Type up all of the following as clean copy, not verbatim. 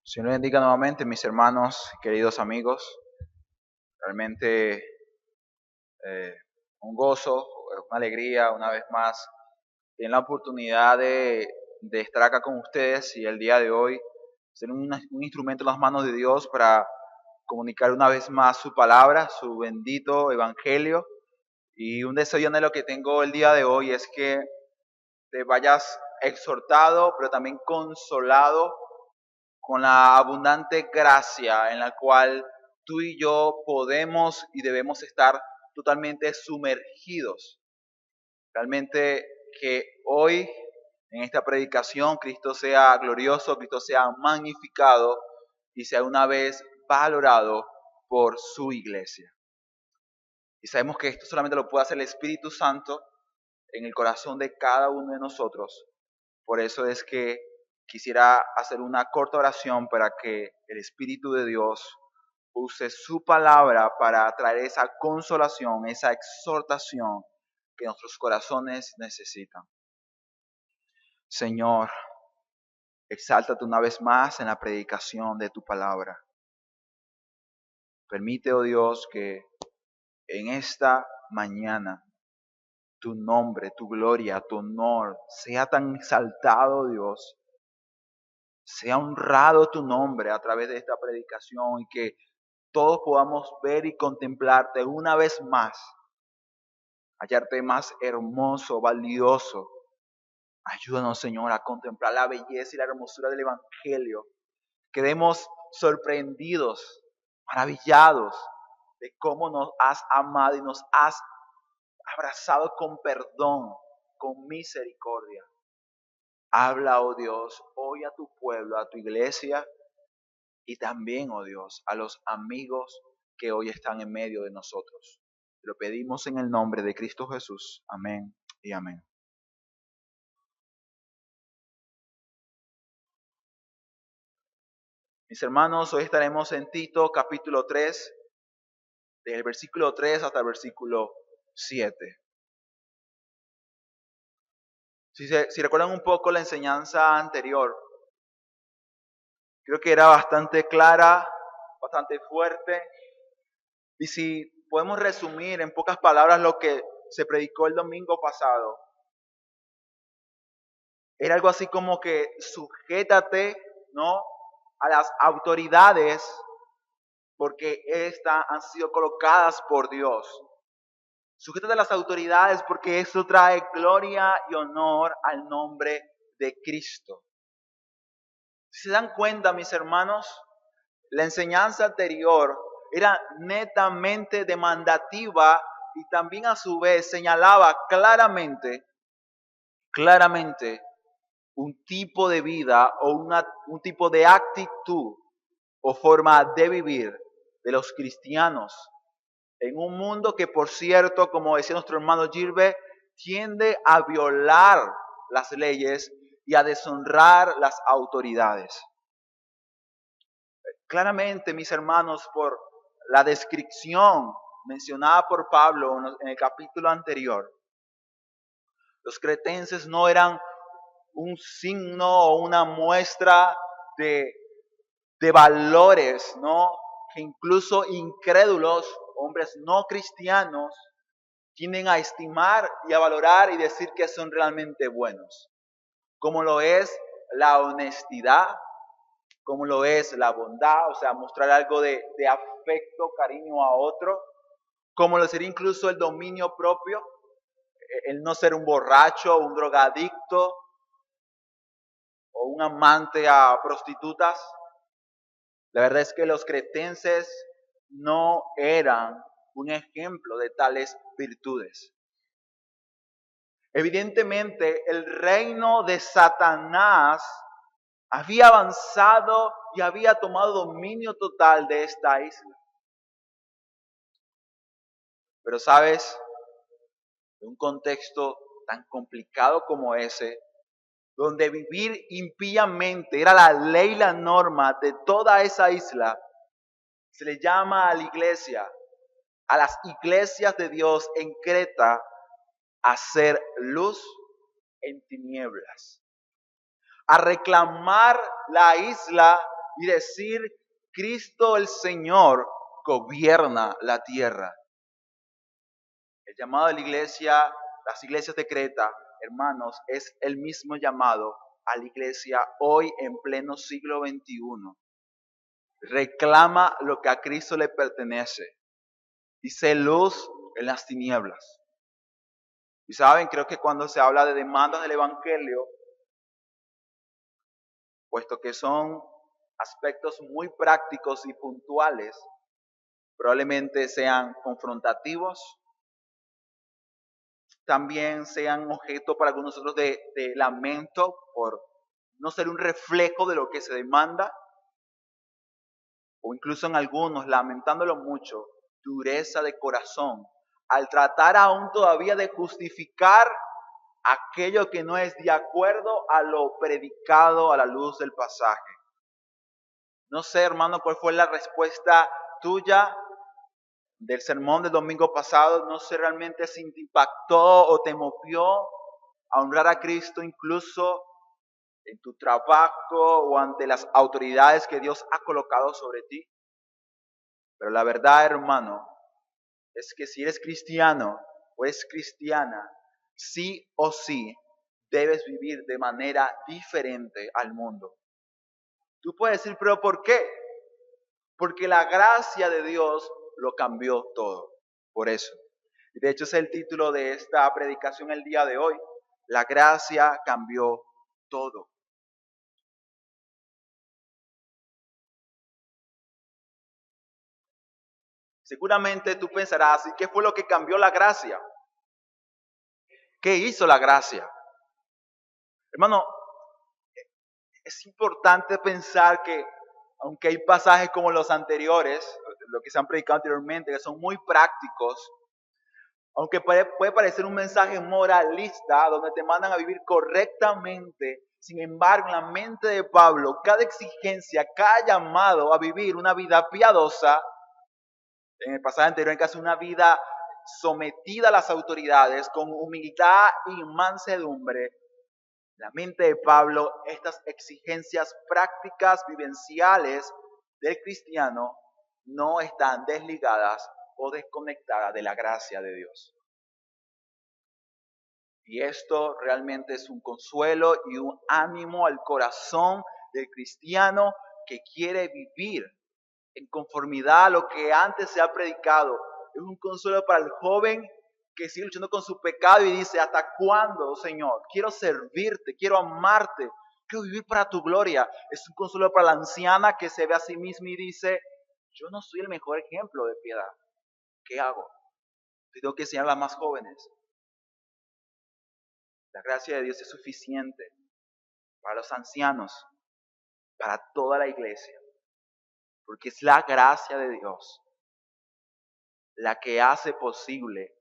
Señor bendiga nuevamente, mis hermanos, queridos amigos. Realmente un gozo, una alegría una vez más en la oportunidad de estar acá con ustedes y el día de hoy ser un instrumento en las manos de Dios para comunicar una vez más su palabra, su bendito evangelio. Y un deseo y anhelo que tengo el día de hoy es que te vayas exhortado, pero también consolado con la abundante gracia en la cual tú y yo podemos y debemos estar totalmente sumergidos. Realmente que hoy en esta predicación Cristo sea glorioso, Cristo sea magnificado y sea una vez valorado por su iglesia. Y sabemos que esto solamente lo puede hacer el Espíritu Santo en el corazón de cada uno de nosotros. Por eso es que quisiera hacer una corta oración para que el Espíritu de Dios use su palabra para traer esa consolación, esa exhortación que nuestros corazones necesitan. Señor, exáltate una vez más en la predicación de tu palabra. Permite, oh Dios, que en esta mañana tu nombre, tu gloria, tu honor sea tan exaltado, Dios. Sea honrado tu nombre a través de esta predicación y que todos podamos ver y contemplarte una vez más, hallarte más hermoso, valioso. Ayúdanos, Señor, a contemplar la belleza y la hermosura del Evangelio. Quedemos sorprendidos, maravillados de cómo nos has amado y nos has abrazado con perdón, con misericordia. Habla, oh Dios, hoy a tu pueblo, a tu iglesia, y también, oh Dios, a los amigos que hoy están en medio de nosotros. Lo pedimos en el nombre de Cristo Jesús. Amén y amén. Mis hermanos, hoy estaremos en Tito capítulo 3, del versículo 3 hasta el versículo 7. Si recuerdan un poco la enseñanza anterior, creo que era bastante clara, bastante fuerte. Y si podemos resumir en pocas palabras lo que se predicó el domingo pasado, era algo así como que sujétate, ¿no?, a las autoridades porque estas han sido colocadas por Dios. Sujétate a las autoridades porque eso trae gloria y honor al nombre de Cristo. Si se dan cuenta, mis hermanos, la enseñanza anterior era netamente demandativa y también a su vez señalaba claramente un tipo de vida o un tipo de actitud o forma de vivir de los cristianos en un mundo que, por cierto, como decía nuestro hermano Gilbert, tiende a violar las leyes y a deshonrar las autoridades. Claramente, mis hermanos, por la descripción mencionada por Pablo en el capítulo anterior, los cretenses no eran un signo o una muestra de valores, ¿no?, que incluso incrédulos, hombres no cristianos, tienden a estimar y a valorar y decir que son realmente buenos, como lo es la honestidad, como lo es la bondad, o sea, mostrar algo de afecto, cariño a otro, como lo sería incluso el dominio propio, el no ser un borracho, un drogadicto o un amante a prostitutas. La verdad es que los cretenses no eran un ejemplo de tales virtudes. Evidentemente, el reino de Satanás había avanzado y había tomado dominio total de esta isla. Pero sabes, en un contexto tan complicado como ese, donde vivir impíamente era la ley y la norma de toda esa isla, se le llama a la iglesia, a las iglesias de Dios en Creta, a hacer luz en tinieblas, a reclamar la isla y decir, Cristo el Señor gobierna la tierra. El llamado de la iglesia, las iglesias de Creta, hermanos, es el mismo llamado a la iglesia hoy en pleno siglo XXI. Reclama lo que a Cristo le pertenece y sé luz en las tinieblas. Y saben, creo que cuando se habla de demandas del Evangelio, puesto que son aspectos muy prácticos y puntuales, probablemente sean confrontativos, también sean objeto para algunos nosotros de lamento por no ser un reflejo de lo que se demanda, o incluso en algunos, lamentándolo mucho, dureza de corazón, al tratar aún todavía de justificar aquello que no es de acuerdo a lo predicado a la luz del pasaje. No sé, hermano, cuál fue la respuesta tuya del sermón del domingo pasado. No sé realmente si te impactó o te movió a honrar a Cristo incluso en tu trabajo o ante las autoridades que Dios ha colocado sobre ti. Pero la verdad, hermano, es que si eres cristiano o eres cristiana, sí o sí debes vivir de manera diferente al mundo. Tú puedes decir, pero ¿por qué? Porque la gracia de Dios lo cambió todo. Por eso. Y de hecho es el título de esta predicación el día de hoy. La gracia cambió todo. Seguramente tú pensarás, ¿y qué fue lo que cambió la gracia? ¿Qué hizo la gracia? Hermano, es importante pensar que aunque hay pasajes como los anteriores, lo que se han predicado anteriormente, que son muy prácticos, aunque puede parecer un mensaje moralista donde te mandan a vivir correctamente, sin embargo, en la mente de Pablo, cada exigencia, cada llamado a vivir una vida piadosa, en el pasaje anterior, en caso una vida sometida a las autoridades, con humildad y mansedumbre, la mente de Pablo, estas exigencias prácticas, vivenciales del cristiano, no están desligadas o desconectadas de la gracia de Dios. Y esto realmente es un consuelo y un ánimo al corazón del cristiano que quiere vivir en conformidad a lo que antes se ha predicado. Es un consuelo para el joven que sigue luchando con su pecado y dice, ¿hasta cuándo, Señor? Quiero servirte, quiero amarte, quiero vivir para tu gloria. Es un consuelo para la anciana que se ve a sí misma y dice, yo no soy el mejor ejemplo de piedad. ¿Qué hago? Tengo que enseñar a las más jóvenes. La gracia de Dios es suficiente para los ancianos, para toda la iglesia, porque es la gracia de Dios la que hace posible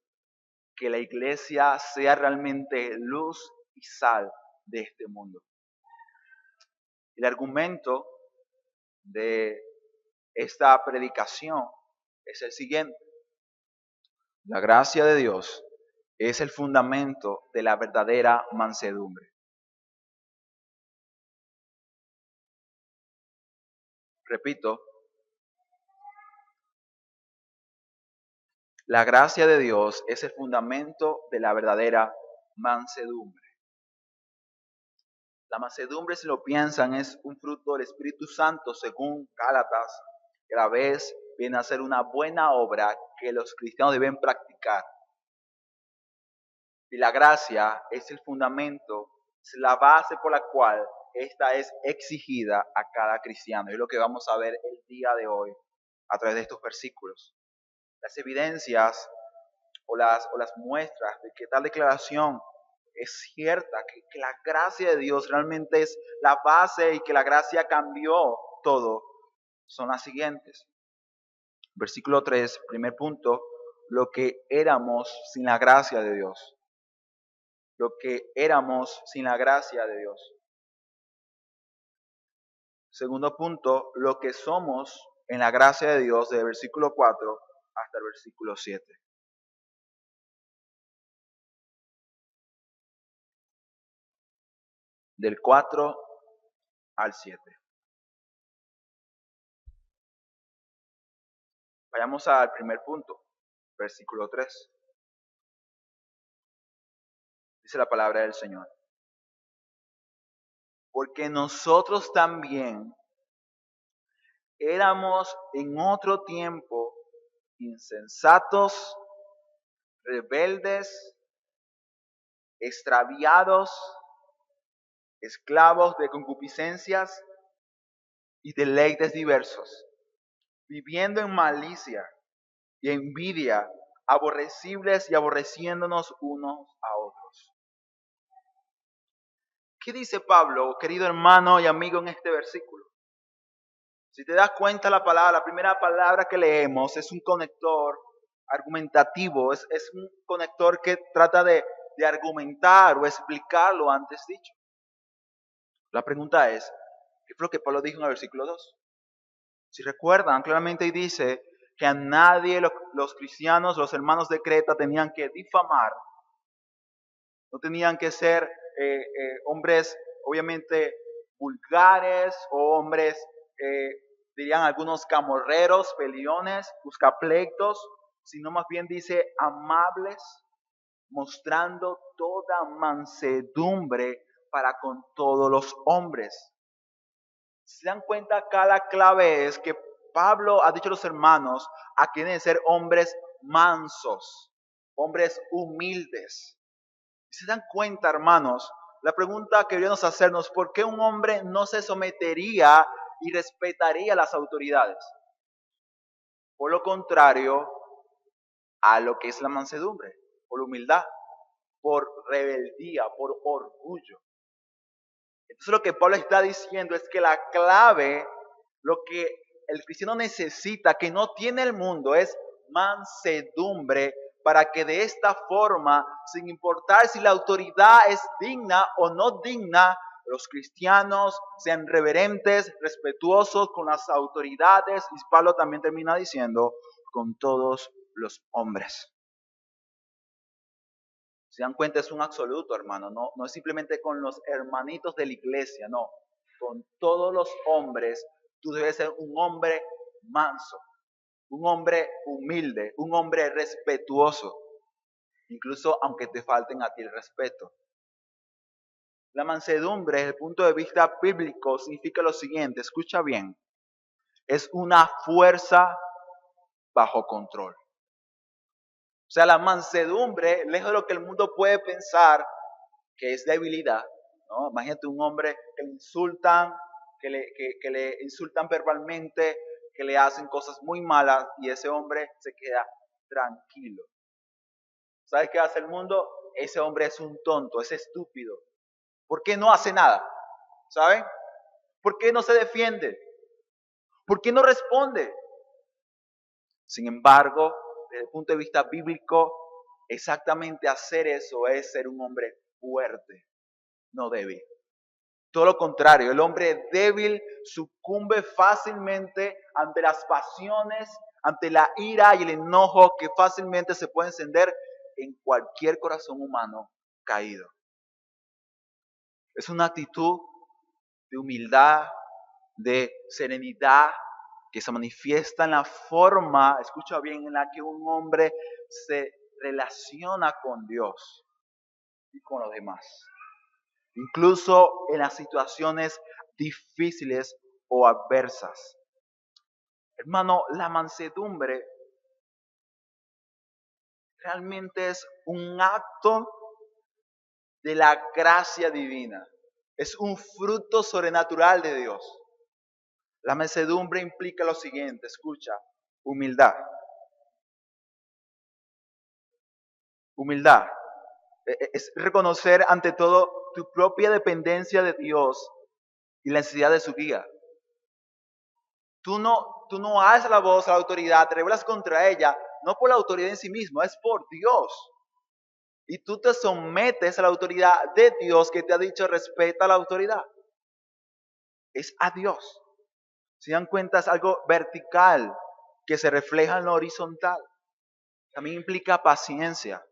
que la iglesia sea realmente luz y sal de este mundo. El argumento de esta predicación es el siguiente. La gracia de Dios es el fundamento de la verdadera mansedumbre. Repito, la gracia de Dios es el fundamento de la verdadera mansedumbre. La mansedumbre, si lo piensan, es un fruto del Espíritu Santo, según Gálatas, que a la vez viene a ser una buena obra que los cristianos deben practicar. Y la gracia es el fundamento, es la base por la cual esta es exigida a cada cristiano. Es lo que vamos a ver el día de hoy a través de estos versículos. Las evidencias o las muestras de que tal declaración es cierta, que la gracia de Dios realmente es la base y que la gracia cambió todo, son las siguientes. Versículo 3, primer punto, lo que éramos sin la gracia de Dios. Lo que éramos sin la gracia de Dios. Segundo punto, lo que somos en la gracia de Dios, desde el versículo 4 hasta el versículo 7. Del 4 al 7. Vayamos al primer punto, versículo 3. Dice la palabra del Señor. Porque nosotros también éramos en otro tiempo insensatos, rebeldes, extraviados, esclavos de concupiscencias y deleites diversos, viviendo en malicia y envidia, aborrecibles y aborreciéndonos unos a otros. ¿Qué dice Pablo, querido hermano y amigo, en este versículo? Si te das cuenta, la primera palabra que leemos es un conector argumentativo, es un conector que trata de argumentar o explicar lo antes dicho. La pregunta es, ¿qué fue lo que Pablo dijo en el versículo 2? Si recuerdan, claramente dice que a nadie los cristianos, los hermanos de Creta, tenían que difamar, no tenían que ser hombres obviamente vulgares o hombres, dirían algunos camorreros, peliones, buscapleitos, sino más bien dice amables, mostrando toda mansedumbre para con todos los hombres. Se dan cuenta, acá la clave es que Pablo ha dicho a los hermanos a que deben ser hombres mansos, hombres humildes. Se dan cuenta, hermanos, la pregunta que deberíamos hacernos, ¿por qué un hombre no se sometería y respetaría a las autoridades? Por lo contrario a lo que es la mansedumbre, por humildad, por rebeldía, por orgullo. Entonces lo que Pablo está diciendo es que la clave, lo que el cristiano necesita, que no tiene el mundo, es mansedumbre, para que de esta forma, sin importar si la autoridad es digna o no digna, los cristianos sean reverentes, respetuosos con las autoridades, y Pablo también termina diciendo, con todos los hombres. Se dan cuenta, es un absoluto, hermano, no es simplemente con los hermanitos de la iglesia, no. Con todos los hombres, tú debes ser un hombre manso, un hombre humilde, un hombre respetuoso, incluso aunque te falten a ti el respeto. La mansedumbre, desde el punto de vista bíblico, significa lo siguiente, escucha bien, es una fuerza bajo control. O sea, la mansedumbre, lejos de lo que el mundo puede pensar, que es debilidad, ¿no? Imagínate un hombre que le insultan, que le insultan verbalmente, que le hacen cosas muy malas y ese hombre se queda tranquilo. ¿Sabes qué hace el mundo? Ese hombre es un tonto, es estúpido. ¿Por qué no hace nada? ¿Saben? ¿Por qué no se defiende? ¿Por qué no responde? Sin embargo, desde el punto de vista bíblico, exactamente hacer eso es ser un hombre fuerte, no débil. Todo lo contrario, el hombre débil sucumbe fácilmente ante las pasiones, ante la ira y el enojo que fácilmente se puede encender en cualquier corazón humano caído. Es una actitud de humildad, de serenidad, que se manifiesta en la forma, escucha bien, en la que un hombre se relaciona con Dios y con los demás. Incluso en las situaciones difíciles o adversas. Hermano, la mansedumbre realmente es un acto de la gracia divina. Es un fruto sobrenatural de Dios. La mansedumbre implica lo siguiente, escucha, humildad. Humildad. Es reconocer ante todo tu propia dependencia de Dios y la necesidad de su guía. Tú no alzas la voz a la autoridad, te rebelas contra ella, no por la autoridad en sí misma, es por Dios. Y tú te sometes a la autoridad de Dios que te ha dicho respeta la autoridad. Es a Dios. Si dan cuenta, es algo vertical que se refleja en lo horizontal. También implica paciencia.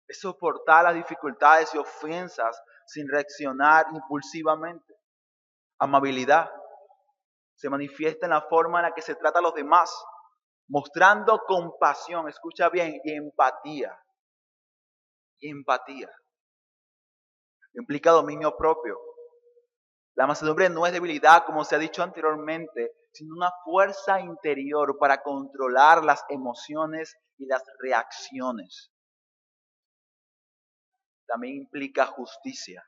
Es soportar las dificultades y ofensas sin reaccionar impulsivamente. Amabilidad. Se manifiesta en la forma en la que se trata a los demás. mostrando compasión, escucha bien, y empatía. Y empatía. Implica dominio propio. La mansedumbre no es debilidad, como se ha dicho anteriormente, sino una fuerza interior para controlar las emociones y las reacciones. También implica justicia.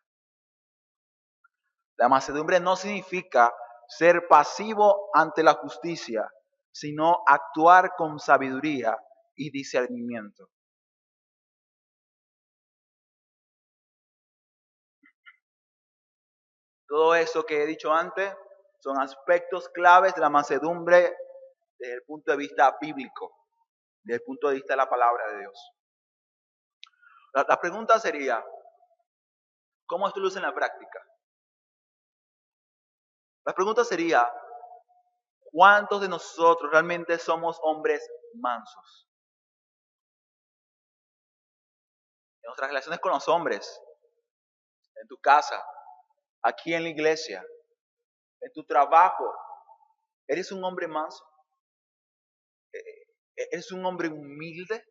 La mansedumbre no significa ser pasivo ante la justicia, sino actuar con sabiduría y discernimiento. Todo eso que he dicho antes son aspectos claves de la mansedumbre desde el punto de vista bíblico, desde el punto de vista de la palabra de Dios. La pregunta sería, ¿cómo esto luce en la práctica? La pregunta sería, ¿cuántos de nosotros realmente somos hombres mansos? En nuestras relaciones con los hombres, en tu casa, aquí en la iglesia, en tu trabajo, ¿eres un hombre manso? ¿Eres un hombre humilde?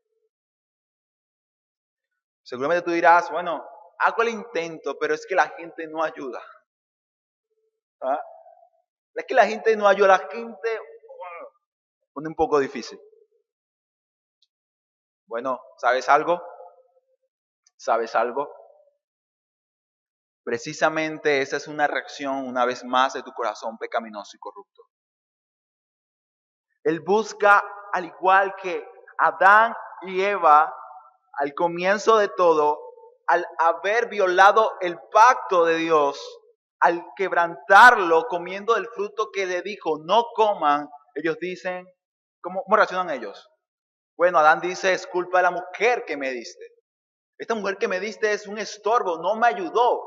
Seguramente tú dirás, bueno, hago el intento, pero es que la gente no ayuda. ¿Ah? Es que la gente no ayuda, la gente pone un poco difícil. Bueno, ¿sabes algo? ¿Sabes algo? Precisamente esa es una reacción, una vez más, de tu corazón pecaminoso y corrupto. Él busca, al igual que Adán y Eva, al comienzo de todo, al haber violado el pacto de Dios, al quebrantarlo comiendo el fruto que le dijo, no coman, ellos dicen, ¿cómo reaccionan ellos? Bueno, Adán dice, es culpa de la mujer que me diste. Esta mujer que me diste es un estorbo, no me ayudó.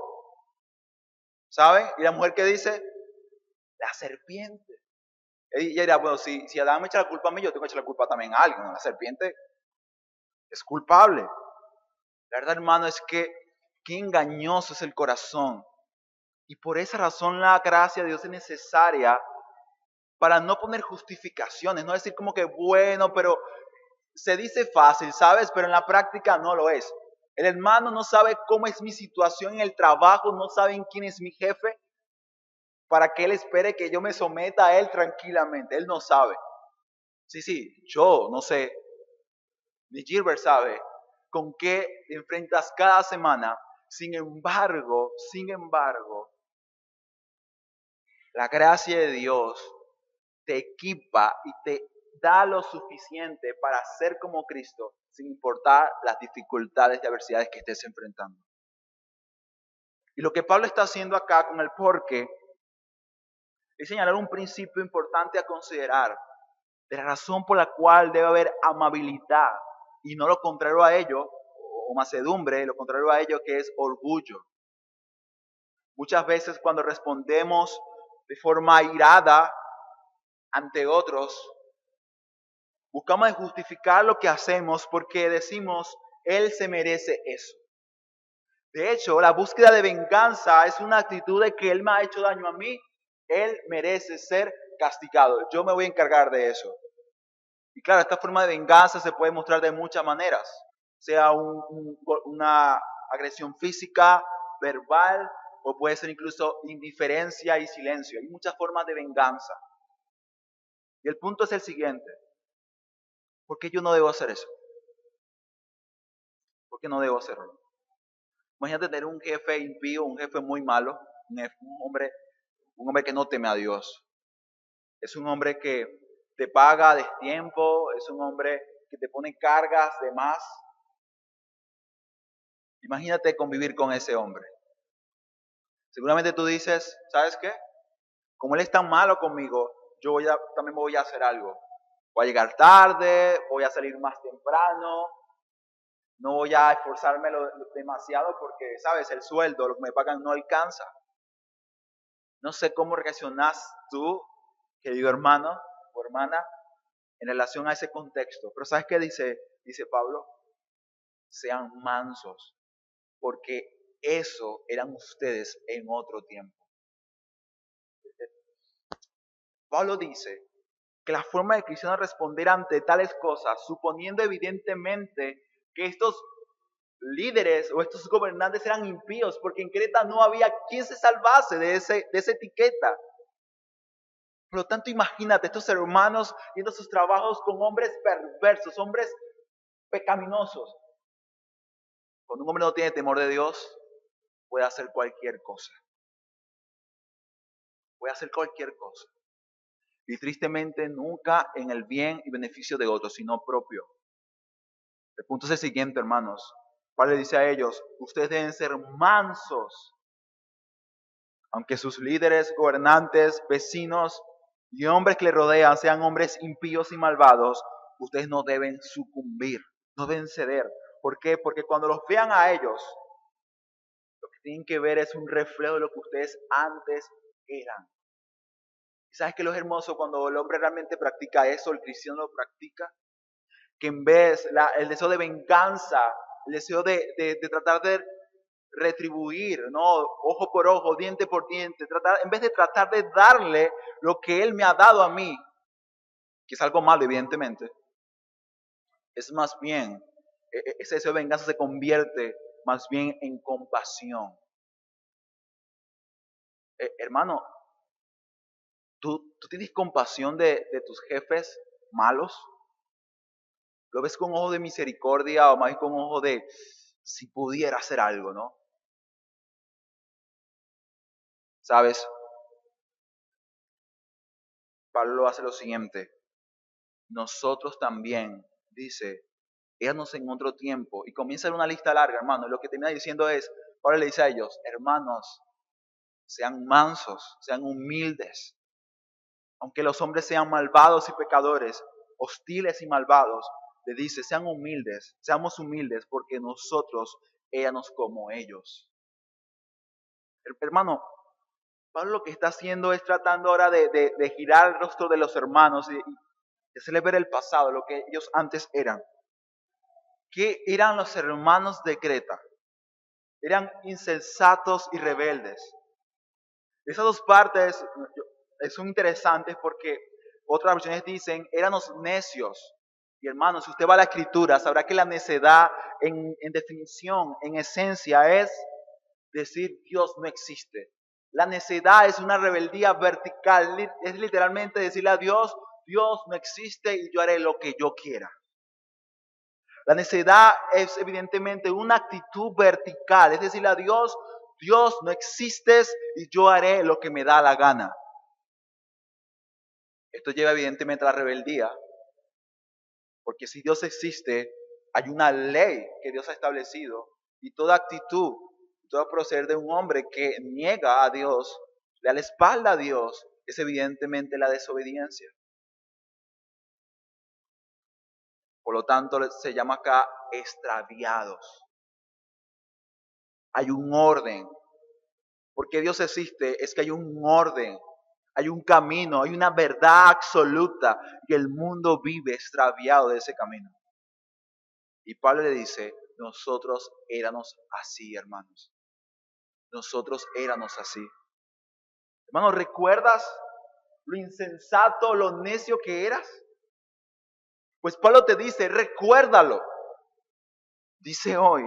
¿Saben? Y la mujer que dice, la serpiente. Ella dirá, bueno, si Adán me echa la culpa a mí, yo tengo que echar la culpa también a alguien. La serpiente es culpable. La verdad, hermano, es que qué engañoso es el corazón. Y por esa razón la gracia de Dios es necesaria para no poner justificaciones, no decir como que bueno, pero se dice fácil, ¿sabes? Pero en la práctica no lo es. El hermano no sabe cómo es mi situación en el trabajo, no sabe quién es mi jefe, para que él espere que yo me someta a él tranquilamente. Él no sabe. Sí, yo no sé, ni Gilbert sabe con qué te enfrentas cada semana. Sin embargo, la gracia de Dios te equipa y te da lo suficiente para ser como Cristo, sin importar las dificultades y adversidades que estés enfrentando. Y lo que Pablo está haciendo acá con el porqué es señalar un principio importante a considerar, de la razón por la cual debe haber amabilidad y no lo contrario a ello, o mansedumbre, lo contrario a ello que es orgullo. Muchas veces cuando respondemos de forma irada ante otros, buscamos justificar lo que hacemos porque decimos, él se merece eso. De hecho, la búsqueda de venganza es una actitud de que él me ha hecho daño a mí, él merece ser castigado. Yo me voy a encargar de eso. Y claro, esta forma de venganza se puede mostrar de muchas maneras, sea una agresión física, verbal, o puede ser incluso indiferencia y silencio. Hay muchas formas de venganza. Y el punto es el siguiente. ¿Por qué yo no debo hacer eso? ¿Por qué no debo hacerlo? Imagínate tener un jefe impío, un jefe muy malo, un hombre que no teme a Dios. Es un hombre que te paga a destiempo, es un hombre que te pone cargas de más. Imagínate convivir con ese hombre. Seguramente tú dices, ¿sabes qué? Como él es tan malo conmigo, también voy a hacer algo. Voy a llegar tarde, voy a salir más temprano, no voy a esforzarme demasiado porque, ¿sabes? El sueldo, lo que me pagan no alcanza. No sé cómo reaccionás tú, querido hermano o hermana, en relación a ese contexto. Pero ¿sabes qué dice Pablo? Sean mansos, porque eso eran ustedes en otro tiempo. Pablo dice que la forma de cristiano responder ante tales cosas, suponiendo evidentemente que estos líderes o estos gobernantes eran impíos, porque en Creta no había quien se salvase de esa etiqueta. Por lo tanto, imagínate estos hermanos viendo sus trabajos con hombres perversos, hombres pecaminosos. Cuando un hombre no tiene temor de Dios, puede hacer cualquier cosa. Puede hacer cualquier cosa. Y tristemente nunca en el bien y beneficio de otros, sino propio. El punto es el siguiente, hermanos. Pablo le dice a ellos, ustedes deben ser mansos. Aunque sus líderes, gobernantes, vecinos y hombres que le rodean sean hombres impíos y malvados, ustedes no deben sucumbir, no deben ceder. ¿Por qué? Porque cuando los vean a ellos, lo que tienen que ver es un reflejo de lo que ustedes antes eran. ¿Y sabes qué es lo hermoso cuando el hombre realmente practica eso, el cristiano lo practica? Que en vez, el deseo de venganza, el deseo de tratar de retribuir, ¿no? Ojo por ojo, diente por diente, en vez de tratar de darle lo que Él me ha dado a mí, que es algo malo evidentemente, es más bien, ese deseo de venganza se convierte más bien en compasión. Hermano, ¿tú tienes compasión de tus jefes malos? ¿Lo ves con ojo de misericordia o más bien con ojo de si pudiera hacer algo, ¿no? ¿Sabes? Pablo hace lo siguiente. Nosotros también, dice, éramos en otro tiempo. Y comienza una lista larga, hermano. Lo que termina diciendo es, Pablo le dice a ellos, hermanos, sean mansos, sean humildes. Aunque los hombres sean malvados y pecadores, hostiles y malvados, le dice, sean humildes, seamos humildes porque nosotros éramos como ellos. Hermano, Pablo lo que está haciendo es tratando ahora de girar el rostro de los hermanos y hacerles ver el pasado, lo que ellos antes eran. ¿Qué eran los hermanos de Creta? Eran insensatos y rebeldes. Esas dos partes son interesantes porque otras versiones dicen, éramos necios. Y hermanos, si usted va a la escritura, sabrá que la necedad en definición, en esencia, es decir Dios no existe. La necedad es una rebeldía vertical, es literalmente decirle a Dios, Dios no existe y yo haré lo que yo quiera. La necedad es evidentemente una actitud vertical, es decirle a Dios, Dios no existes y yo haré lo que me da la gana. Esto lleva evidentemente a la rebeldía, porque si Dios existe, hay una ley que Dios ha establecido y toda actitud, todo proceder de un hombre que niega a Dios, le da la espalda a Dios, es evidentemente la desobediencia. Por lo tanto, se llama acá extraviados. Hay un orden. Porque Dios existe, es que hay un orden, hay un camino, hay una verdad absoluta y el mundo vive extraviado de ese camino. Y Pablo le dice, nosotros éramos así, hermanos. Nosotros éramos así. Hermano, ¿recuerdas lo insensato, lo necio que eras? Pues Pablo te dice, recuérdalo. Dice hoy,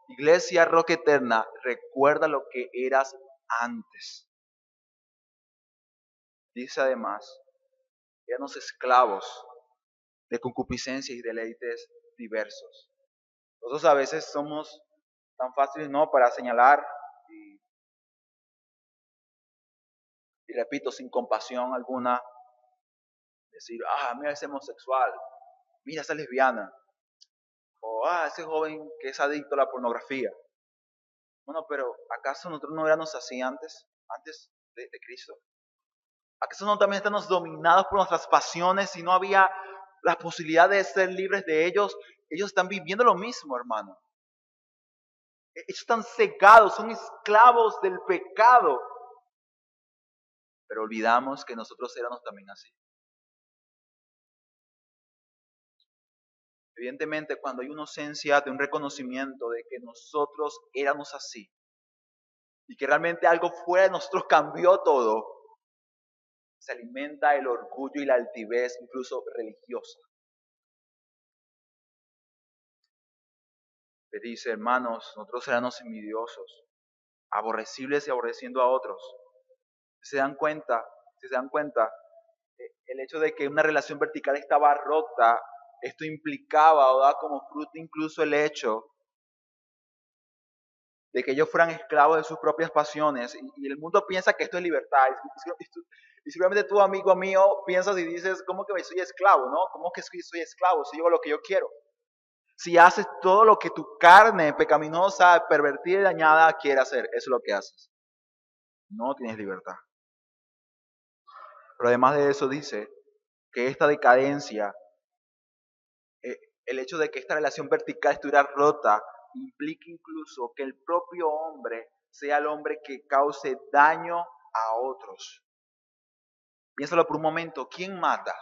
Iglesia Roca Eterna, recuerda lo que eras antes. Dice además, éramos esclavos de concupiscencias y deleites diversos. Nosotros a veces somos tan fáciles, ¿no?, para señalar y repito, sin compasión alguna, decir, mira ese homosexual, mira esa lesbiana, o ese joven que es adicto a la pornografía. Bueno, pero ¿acaso nosotros no éramos así antes de Cristo? ¿Acaso no también estamos dominados por nuestras pasiones y no había la posibilidad de ser libres de ellos? Ellos están viviendo lo mismo, hermano. Ellos están cegados, son esclavos del pecado. Pero olvidamos que nosotros éramos también así. Evidentemente, cuando hay una ausencia de un reconocimiento de que nosotros éramos así y que realmente algo fuera de nosotros cambió todo, se alimenta el orgullo y la altivez, incluso religiosa. Le dice, hermanos, nosotros éramos envidiosos, aborrecibles y aborreciendo a otros. Si se dan cuenta, el hecho de que una relación vertical estaba rota, esto implicaba o da como fruto incluso el hecho de que ellos fueran esclavos de sus propias pasiones. Y el mundo piensa que esto es libertad. Y seguramente tú, amigo mío, piensas y dices, ¿cómo que soy esclavo? ¿No? ¿Cómo que soy esclavo? Si yo hago lo que yo quiero. Si haces todo lo que tu carne pecaminosa, pervertida y dañada quiere hacer, eso es lo que haces. No tienes libertad. Pero además de eso dice que esta decadencia, el hecho de que esta relación vertical estuviera rota, implica incluso que el propio hombre sea el hombre que cause daño a otros. Piénsalo por un momento, ¿quién mata?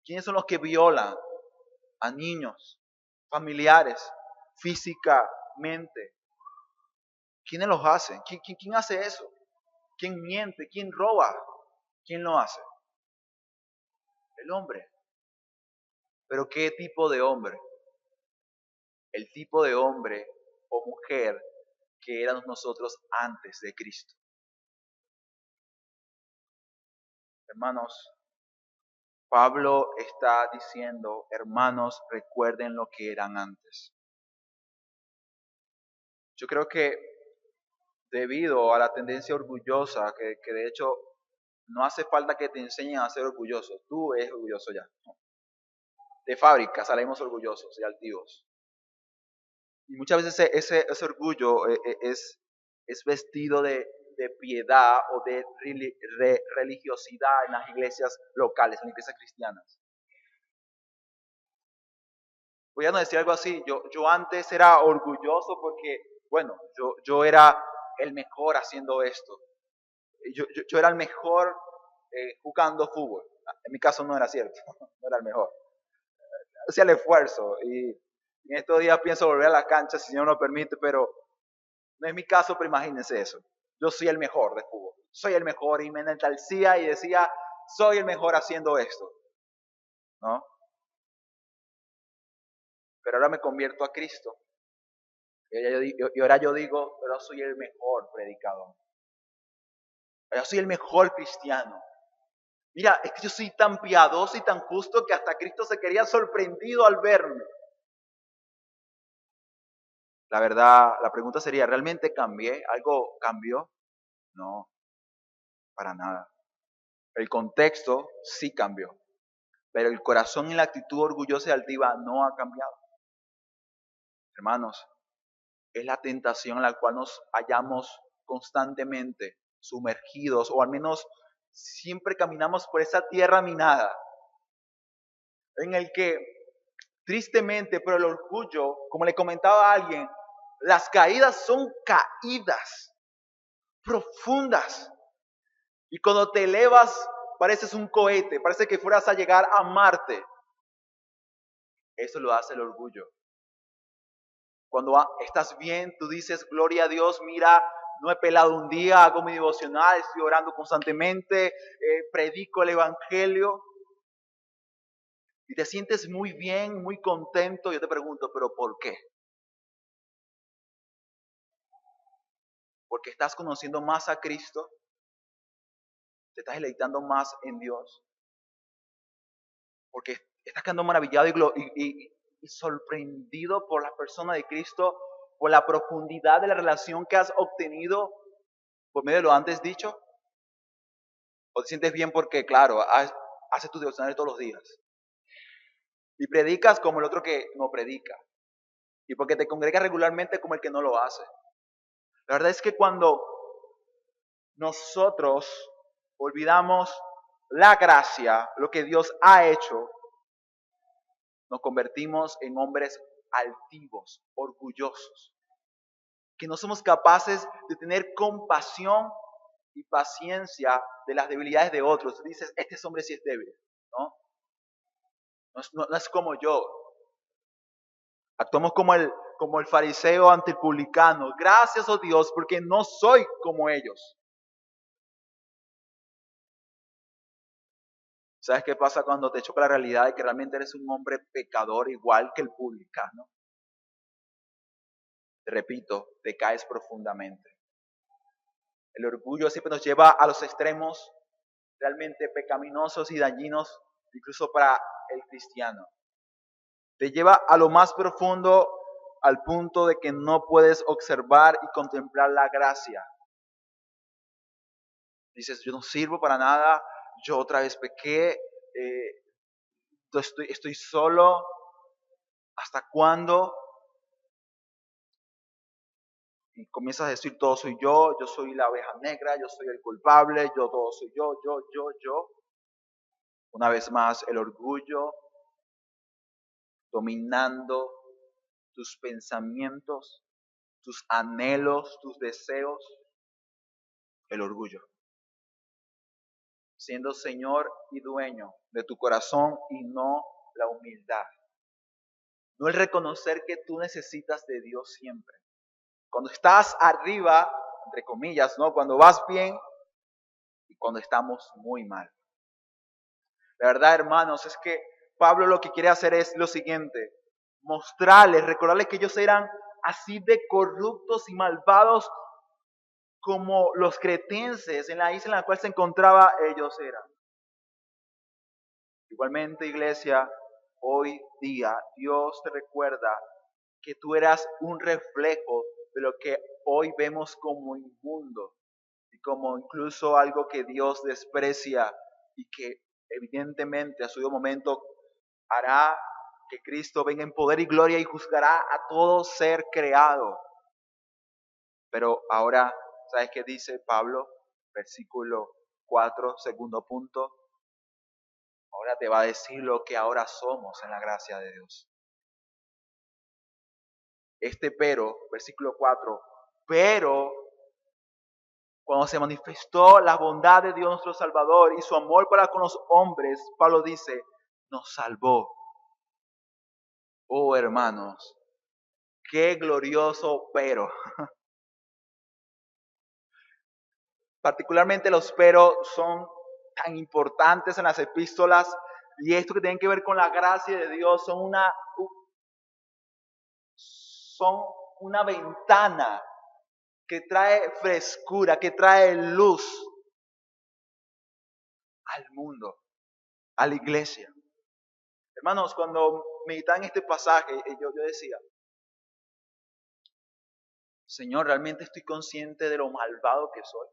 ¿Quiénes son los que violan a niños, familiares, físicamente? ¿Quiénes los hacen? ¿Quién hace eso? ¿Quién miente? ¿Quién roba? ¿Quién lo hace? El hombre. ¿Pero qué tipo de hombre? El tipo de hombre o mujer que éramos nosotros antes de Cristo. Hermanos, Pablo está diciendo, hermanos, recuerden lo que eran antes. Yo creo que debido a la tendencia orgullosa, que de hecho no hace falta que te enseñen a ser orgulloso, tú eres orgulloso ya. De fábrica salimos orgullosos y altivos. Y muchas veces ese orgullo es vestido de piedad o de religiosidad en las iglesias locales, en las iglesias cristianas. Voy a decir algo así, yo antes era orgulloso porque, bueno, yo era el mejor haciendo esto. Yo era el mejor jugando fútbol. En mi caso no era cierto, no era el mejor. Hacía el esfuerzo y en estos días pienso volver a la cancha si Dios no lo permite, pero no es mi caso, pero imagínense eso. Yo soy el mejor de fútbol, soy el mejor y me enaltecía y decía, soy el mejor haciendo esto, ¿no? Pero ahora me convierto a Cristo y ahora yo digo, pero soy el mejor predicador. Yo soy el mejor cristiano. Mira, es que yo soy tan piadoso y tan justo que hasta Cristo se quería sorprendido al verme. La verdad, la pregunta sería, ¿realmente cambié? ¿Algo cambió? No, para nada. El contexto sí cambió, pero el corazón y la actitud orgullosa y altiva no ha cambiado. Hermanos, es la tentación en la cual nos hallamos constantemente sumergidos, o al menos siempre caminamos por esa tierra minada, en el que tristemente, pero el orgullo, como le comentaba a alguien, las caídas son caídas profundas. Y cuando te elevas, pareces un cohete, parece que fueras a llegar a Marte. Eso lo hace el orgullo. Cuando estás bien, tú dices, gloria a Dios, mira, no he pelado un día, hago mi devocional, estoy orando constantemente, predico el evangelio. Y te sientes muy bien, muy contento. Yo te pregunto, ¿pero por qué? Porque estás conociendo más a Cristo, te estás deleitando más en Dios, porque estás quedando maravillado y sorprendido por la persona de Cristo, por la profundidad de la relación que has obtenido por medio de lo antes dicho. O te sientes bien porque, claro, haces tus devocionales todos los días y predicas como el otro que no predica, y porque te congregas regularmente como el que no lo hace. La verdad es que cuando nosotros olvidamos la gracia, lo que Dios ha hecho, nos convertimos en hombres altivos, orgullosos, que no somos capaces de tener compasión y paciencia de las debilidades de otros. Tú dices, este hombre sí es débil, ¿no? No es como yo. Actuamos como el fariseo ante el publicano. Gracias, oh Dios, porque no soy como ellos. ¿Sabes qué pasa cuando te choca la realidad de que realmente eres un hombre pecador igual que el publicano? Te repito, te caes profundamente. El orgullo siempre nos lleva a los extremos realmente pecaminosos y dañinos, incluso para el cristiano. Te lleva a lo más profundo al punto de que no puedes observar y contemplar la gracia. Dices, yo no sirvo para nada, yo otra vez pequé, estoy solo, ¿hasta cuándo? Y comienzas a decir, todo soy yo soy la oveja negra, yo soy el culpable, todo soy yo. Una vez más, el orgullo dominando tus pensamientos, tus anhelos, tus deseos, el orgullo. Siendo Señor y dueño de tu corazón y no la humildad. No el reconocer que tú necesitas de Dios siempre. Cuando estás arriba, entre comillas, ¿no? Cuando vas bien y cuando estamos muy mal. La verdad, hermanos, es que Pablo lo que quiere hacer es lo siguiente. Mostrarles, recordarles que ellos eran así de corruptos y malvados como los cretenses en la isla en la cual se encontraba ellos eran. Igualmente, iglesia, hoy día Dios te recuerda que tú eras un reflejo de lo que hoy vemos como inmundo y como incluso algo que Dios desprecia y que evidentemente a su debido momento hará que Cristo venga en poder y gloria y juzgará a todo ser creado. Pero ahora, ¿sabes qué dice Pablo? Versículo 4, segundo punto. Ahora te va a decir lo que ahora somos en la gracia de Dios. Pero, versículo 4, pero cuando se manifestó la bondad de Dios nuestro Salvador y su amor para con los hombres, Pablo dice, nos salvó. Oh, hermanos, qué glorioso pero. Particularmente los pero son tan importantes en las epístolas y esto que tiene que ver con la gracia de Dios son una ventana que trae frescura, que trae luz al mundo, a la iglesia. Hermanos, cuando meditaba en este pasaje, yo decía, Señor, realmente estoy consciente de lo malvado que soy,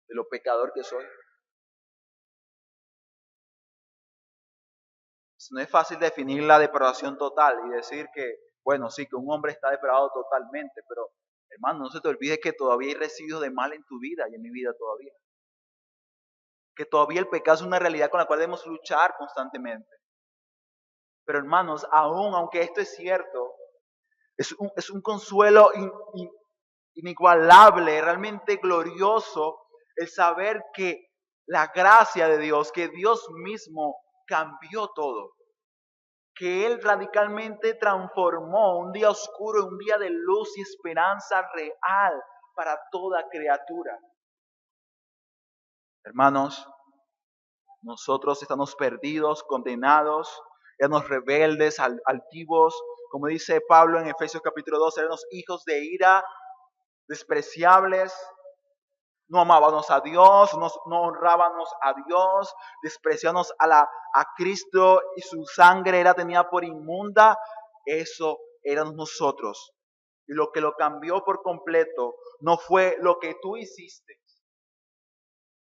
de lo pecador que soy. No es fácil definir la depravación total y decir que, bueno, sí, que un hombre está depravado totalmente, pero hermano, no se te olvide que todavía hay residuos de mal en tu vida y en mi vida todavía. Que todavía el pecado es una realidad con la cual debemos luchar constantemente. Pero hermanos, aunque esto es cierto, es un consuelo inigualable, realmente glorioso, el saber que la gracia de Dios, que Dios mismo cambió todo. Que Él radicalmente transformó un día oscuro en un día de luz y esperanza real para toda criatura. Hermanos, nosotros estamos perdidos, condenados, éramos rebeldes, altivos, como dice Pablo en Efesios capítulo 2, éramos hijos de ira, despreciables, no amábamos a Dios, no honrábamos a Dios, despreciábamos a Cristo y su sangre era tenida por inmunda. Eso éramos nosotros. Y lo que lo cambió por completo no fue lo que tú hiciste.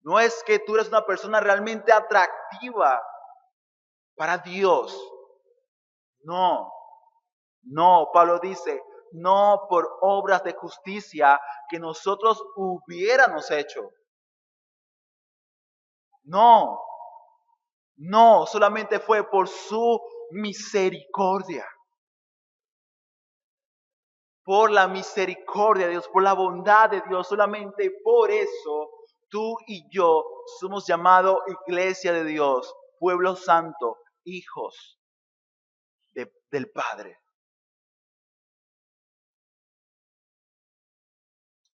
No es que tú eres una persona realmente atractiva para Dios. No, Pablo dice, no por obras de justicia que nosotros hubiéramos hecho. No, solamente fue por su misericordia. Por la misericordia de Dios, por la bondad de Dios, solamente por eso tú y yo somos llamados iglesia de Dios, pueblo santo, hijos del Padre.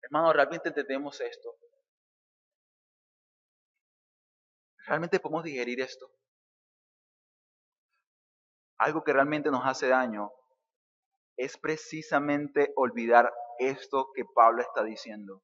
Hermano, ¿realmente entendemos esto? ¿Realmente podemos digerir esto? Algo que realmente nos hace daño es precisamente olvidar esto que Pablo está diciendo.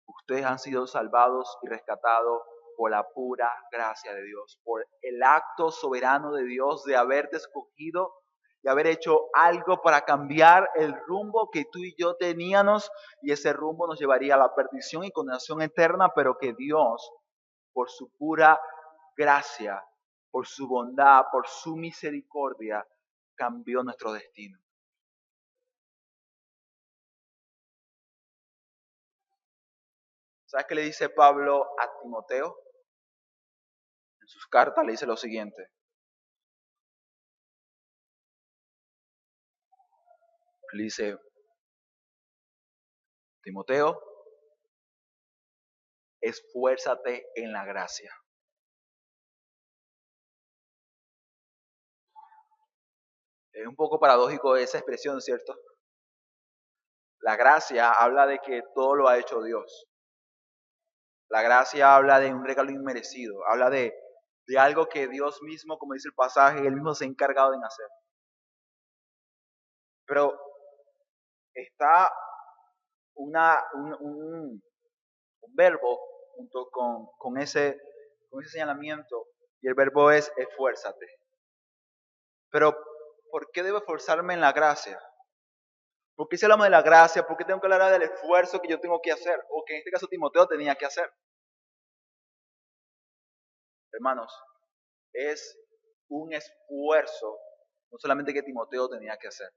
Ustedes han sido salvados y rescatados por la pura gracia de Dios, por el acto soberano de Dios de haberte escogido y haber hecho algo para cambiar el rumbo que tú y yo teníamos, y ese rumbo nos llevaría a la perdición y condenación eterna, pero que Dios, por su pura gracia, por su bondad, por su misericordia, cambió nuestro destino. ¿Sabes qué le dice Pablo a Timoteo? En sus cartas le dice lo siguiente. Le dice, Timoteo, esfuérzate en la gracia. Es un poco paradójico esa expresión, ¿cierto? La gracia habla de que todo lo ha hecho Dios. La gracia habla de un regalo inmerecido, habla de algo que Dios mismo, como dice el pasaje, Él mismo se ha encargado de hacer. Pero está un verbo junto con ese señalamiento, y el verbo es esfuérzate. Pero, ¿por qué debo esforzarme en la gracia? ¿Por qué si hablamos de la gracia? ¿Por qué tengo que hablar del esfuerzo que yo tengo que hacer? O que en este caso Timoteo tenía que hacer. Hermanos, es un esfuerzo, no solamente que Timoteo tenía que hacer.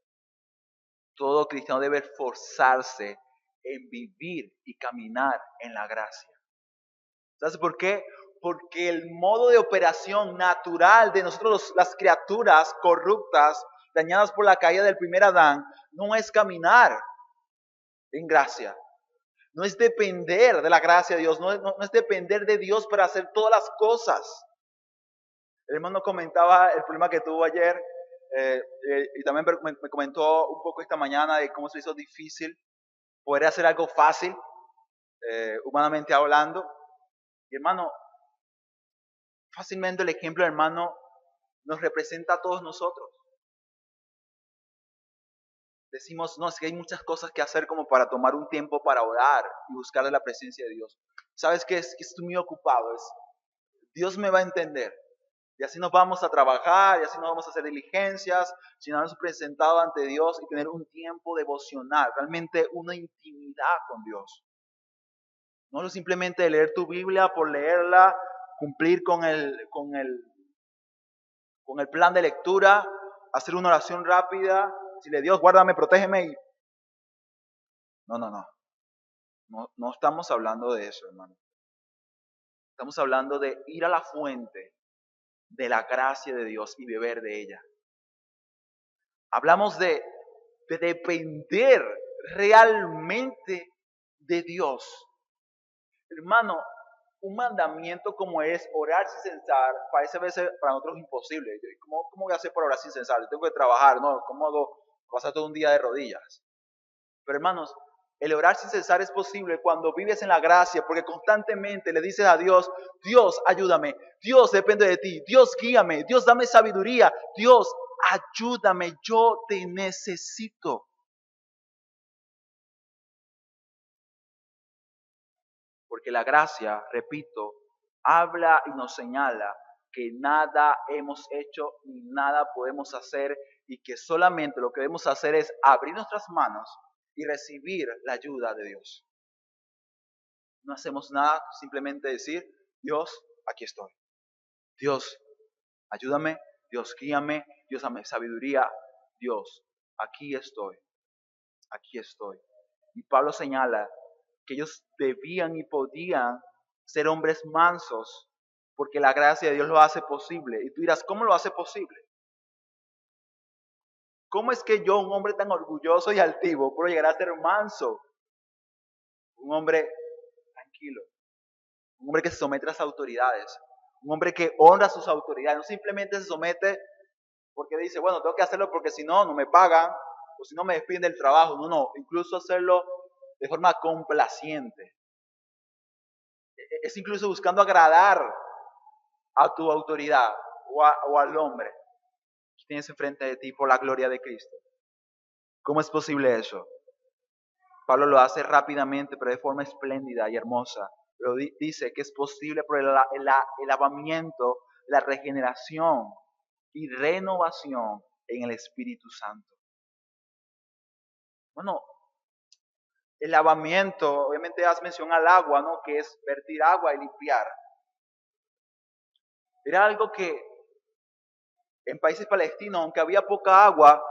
Todo cristiano debe esforzarse en vivir y caminar en la gracia. ¿Sabes por qué? Porque el modo de operación natural de nosotros, las criaturas corruptas, dañadas por la caída del primer Adán, no es caminar en gracia. No es depender de la gracia de Dios, no es depender de Dios para hacer todas las cosas. El hermano comentaba el problema que tuvo ayer, y también me comentó un poco esta mañana de cómo se hizo difícil poder hacer algo fácil, humanamente hablando. Y hermano, fácilmente el ejemplo, hermano, nos representa a todos nosotros. Decimos, no, es que hay muchas cosas que hacer como para tomar un tiempo para orar y buscar la presencia de Dios. ¿Sabes qué? Es que estoy muy ocupado. Dios me va a entender. Y así nos vamos a trabajar, y así nos vamos a hacer diligencias, sino habernos presentado ante Dios y tener un tiempo devocional, realmente una intimidad con Dios. No simplemente leer tu Biblia por leerla, cumplir con el plan de lectura, hacer una oración rápida, decirle Dios, guárdame, protégeme. No estamos hablando de eso, hermano. Estamos hablando de ir a la fuente de la gracia de Dios y beber de ella. Hablamos de depender realmente de Dios. Hermano, un mandamiento como es orar sin cesar, parece a veces para nosotros imposible. ¿Cómo voy a hacer para orar sin cesar? Yo tengo que trabajar, ¿no? ¿Cómo hago? Pasar todo un día de rodillas. Pero hermanos, el orar sin cesar es posible cuando vives en la gracia, porque constantemente le dices a Dios, Dios, ayúdame, Dios, depende de ti, Dios, guíame, Dios, dame sabiduría, Dios, ayúdame, yo te necesito. Porque la gracia, repito, habla y nos señala que nada hemos hecho ni nada podemos hacer, y que solamente lo que debemos hacer es abrir nuestras manos y recibir la ayuda de Dios. No hacemos nada, simplemente decir, Dios, aquí estoy. Dios, ayúdame, Dios, guíame, Dios, dame sabiduría. Dios, aquí estoy, aquí estoy. Y Pablo señala que ellos debían y podían ser hombres mansos, porque la gracia de Dios lo hace posible. Y tú dirás, ¿cómo lo hace posible? ¿Cómo es que yo, un hombre tan orgulloso y altivo, puedo llegar a ser manso? Un hombre tranquilo, un hombre que se somete a las autoridades, un hombre que honra a sus autoridades, no simplemente se somete porque dice, bueno, tengo que hacerlo porque si no, no me pagan, o si no me despiden del trabajo. No, incluso hacerlo de forma complaciente. Es incluso buscando agradar a tu autoridad o al hombre que tienes enfrente de ti por la gloria de Cristo. ¿Cómo es posible eso? Pablo lo hace rápidamente, pero de forma espléndida y hermosa. Pero dice que es posible por el lavamiento, la regeneración y renovación en el Espíritu Santo. Bueno, el lavamiento, obviamente das mención al agua, ¿no? Que es vertir agua y limpiar. Era algo que en países palestinos, aunque había poca agua,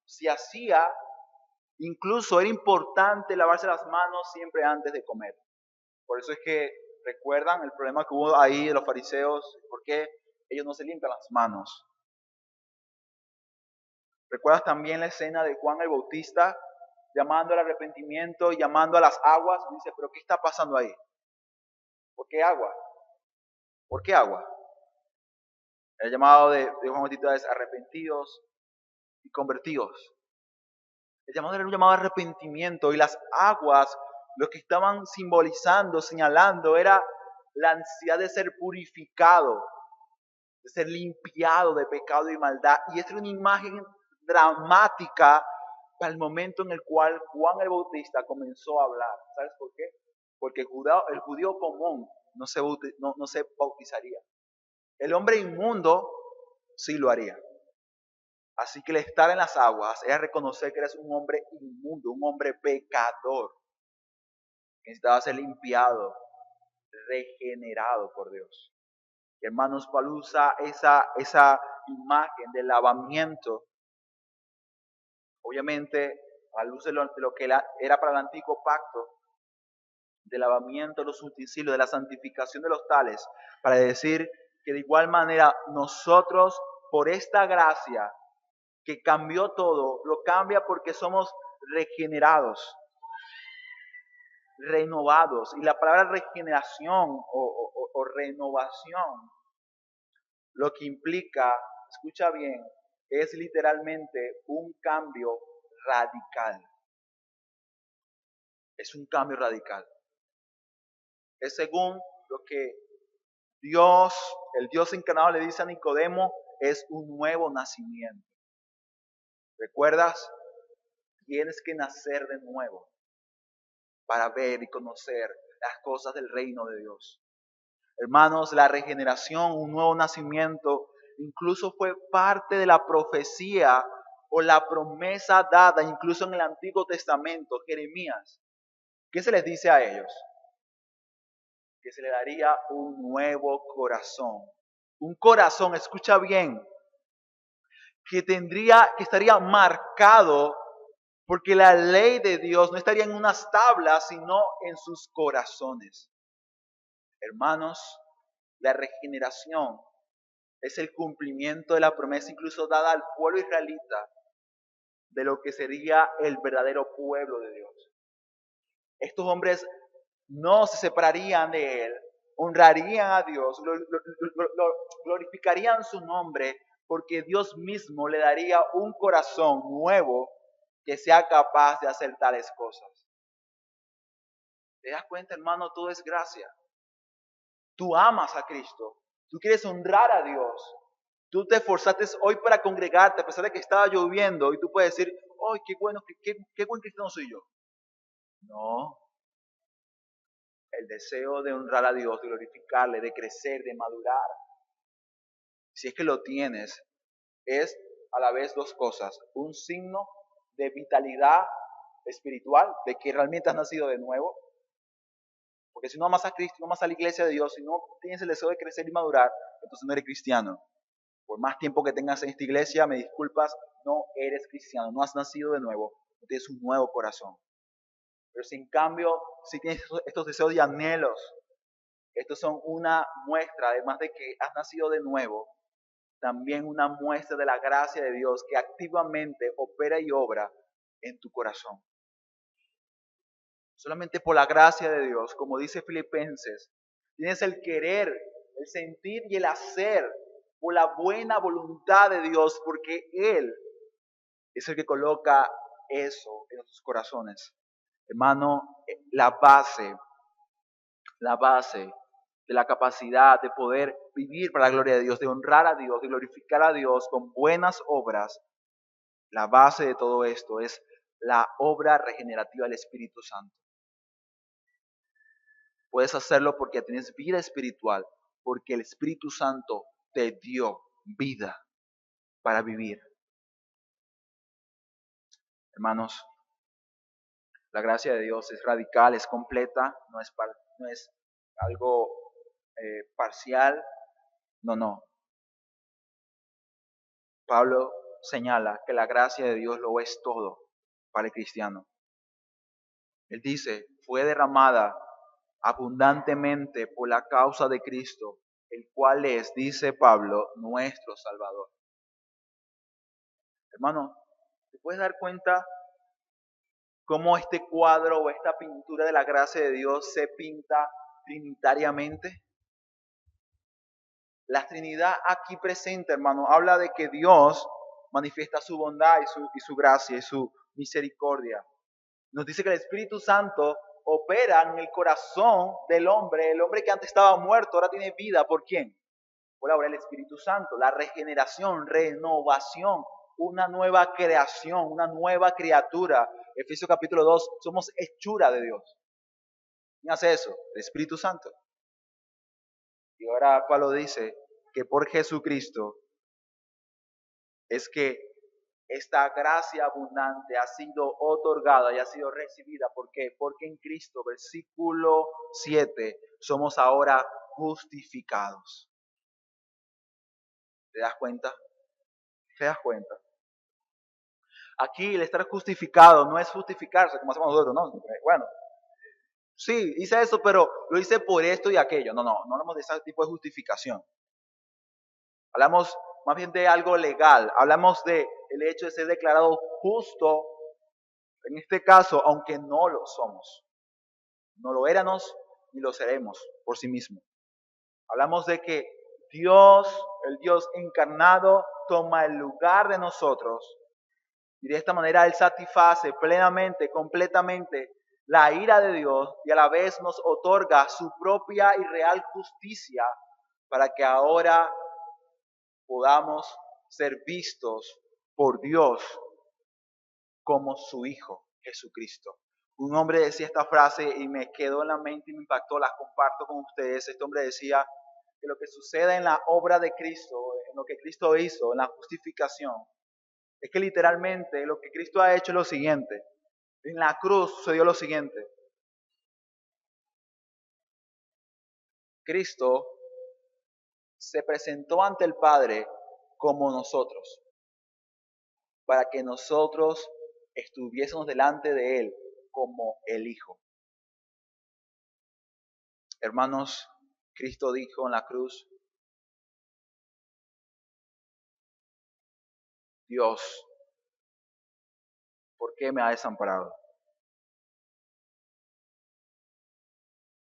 se hacía, incluso era importante lavarse las manos siempre antes de comer. Por eso es que recuerdan el problema que hubo ahí de los fariseos, ¿por qué ellos no se limpian las manos? ¿Recuerdas también la escena de Juan el Bautista llamando al arrepentimiento, llamando a las aguas? Dice, pero ¿qué está pasando ahí? ¿Por qué agua? ¿Por qué agua? El llamado de Juan Bautista es arrepentidos y convertidos. El llamado era un llamado de arrepentimiento y las aguas, lo que estaban simbolizando, señalando, era la ansiedad de ser purificado, de ser limpiado de pecado y maldad. Y esta es una imagen dramática para el momento en el cual Juan el Bautista comenzó a hablar. ¿Sabes por qué? Porque el judío común no se bautizaría. El hombre inmundo sí lo haría. Así que el estar en las aguas era reconocer que eres un hombre inmundo, un hombre pecador, que necesitaba ser limpiado, regenerado por Dios. Y hermanos, Pablo usa esa imagen del lavamiento, obviamente a luz de lo que era para el antiguo pacto, del lavamiento de los utensilios, de la santificación de los tales, para decir que de igual manera nosotros, por esta gracia que cambió todo, lo cambia porque somos regenerados, renovados. Y la palabra regeneración o renovación, lo que implica, escucha bien, es literalmente un cambio radical. Es un cambio radical. Es según lo que Dios, el Dios encarnado le dice a Nicodemo, es un nuevo nacimiento. ¿Recuerdas? Tienes que nacer de nuevo para ver y conocer las cosas del reino de Dios. Hermanos, la regeneración, un nuevo nacimiento, incluso fue parte de la profecía o la promesa dada incluso en el Antiguo Testamento, Jeremías. ¿Qué se les dice a ellos? Que se le daría un nuevo corazón. Un corazón, escucha bien, que estaría marcado porque la ley de Dios no estaría en unas tablas, sino en sus corazones. Hermanos, la regeneración es el cumplimiento de la promesa incluso dada al pueblo israelita de lo que sería el verdadero pueblo de Dios. Estos hombres no se separarían de Él, honrarían a Dios, glorificarían su nombre, porque Dios mismo le daría un corazón nuevo que sea capaz de hacer tales cosas. ¿Te das cuenta, hermano? Todo es gracia. Tú amas a Cristo, tú quieres honrar a Dios. Tú te esforzaste hoy para congregarte a pesar de que estaba lloviendo y tú puedes decir, ¡ay, qué bueno, qué buen cristiano soy yo! No, el deseo de honrar a Dios, de glorificarle, de crecer, de madurar, si es que lo tienes, es a la vez dos cosas. Un signo de vitalidad espiritual, de que realmente has nacido de nuevo. Porque si no amas a Cristo, no amas a la iglesia de Dios, si no tienes el deseo de crecer y madurar, entonces no eres cristiano. Por más tiempo que tengas en esta iglesia, me disculpas, no eres cristiano, no has nacido de nuevo, no tienes un nuevo corazón. Pero si en cambio, si tienes estos deseos y anhelos, estos son una muestra, además de que has nacido de nuevo, también una muestra de la gracia de Dios que activamente opera y obra en tu corazón. Solamente por la gracia de Dios, como dice Filipenses, tienes el querer, el sentir y el hacer por la buena voluntad de Dios, porque Él es el que coloca eso en sus corazones. Hermano, la base de la capacidad de poder vivir para la gloria de Dios, de honrar a Dios, de glorificar a Dios con buenas obras, la base de todo esto es la obra regenerativa del Espíritu Santo. Puedes hacerlo porque tienes vida espiritual, porque el Espíritu Santo te dio vida para vivir. Hermanos, la gracia de Dios es radical, es completa, no es algo parcial, no. Pablo señala que la gracia de Dios lo es todo para el cristiano. Él dice, fue derramada abundantemente por la causa de Cristo, el cual es, dice Pablo, nuestro Salvador. Hermano, ¿te puedes dar cuenta cómo este cuadro o esta pintura de la gracia de Dios se pinta trinitariamente? La Trinidad aquí presente, hermano, habla de que Dios manifiesta su bondad y su gracia y su misericordia. Nos dice que el Espíritu Santo opera en el corazón del hombre, el hombre que antes estaba muerto, ahora tiene vida. ¿Por quién? Por la obra del Espíritu Santo, la regeneración, renovación, una nueva creación, una nueva criatura. Efesios capítulo 2, somos hechura de Dios. ¿Quién hace eso? El Espíritu Santo. Y ahora Pablo dice que por Jesucristo es que esta gracia abundante ha sido otorgada y ha sido recibida. ¿Por qué? Porque en Cristo, versículo 7, somos ahora justificados. ¿Te das cuenta? ¿Te das cuenta? Aquí el estar justificado no es justificarse como hacemos nosotros, ¿no? Bueno, sí, hice eso, pero lo hice por esto y aquello. No hablamos de ese tipo de justificación. Hablamos más bien de algo legal. Hablamos de el hecho de ser declarado justo, en este caso, aunque no lo somos. No lo éramos ni lo seremos por sí mismo. Hablamos de que Dios, el Dios encarnado, toma el lugar de nosotros y de esta manera Él satisface plenamente, completamente la ira de Dios y a la vez nos otorga su propia y real justicia para que ahora podamos ser vistos por Dios como su Hijo, Jesucristo. Un hombre decía esta frase y me quedó en la mente y me impactó, las comparto con ustedes. Este hombre decía que lo que sucede en la obra de Cristo, en lo que Cristo hizo, en la justificación, es que literalmente lo que Cristo ha hecho es lo siguiente. En la cruz sucedió lo siguiente. Cristo se presentó ante el Padre como nosotros, para que nosotros estuviésemos delante de Él como el Hijo. Hermanos, Cristo dijo en la cruz, Dios, ¿por qué me ha desamparado?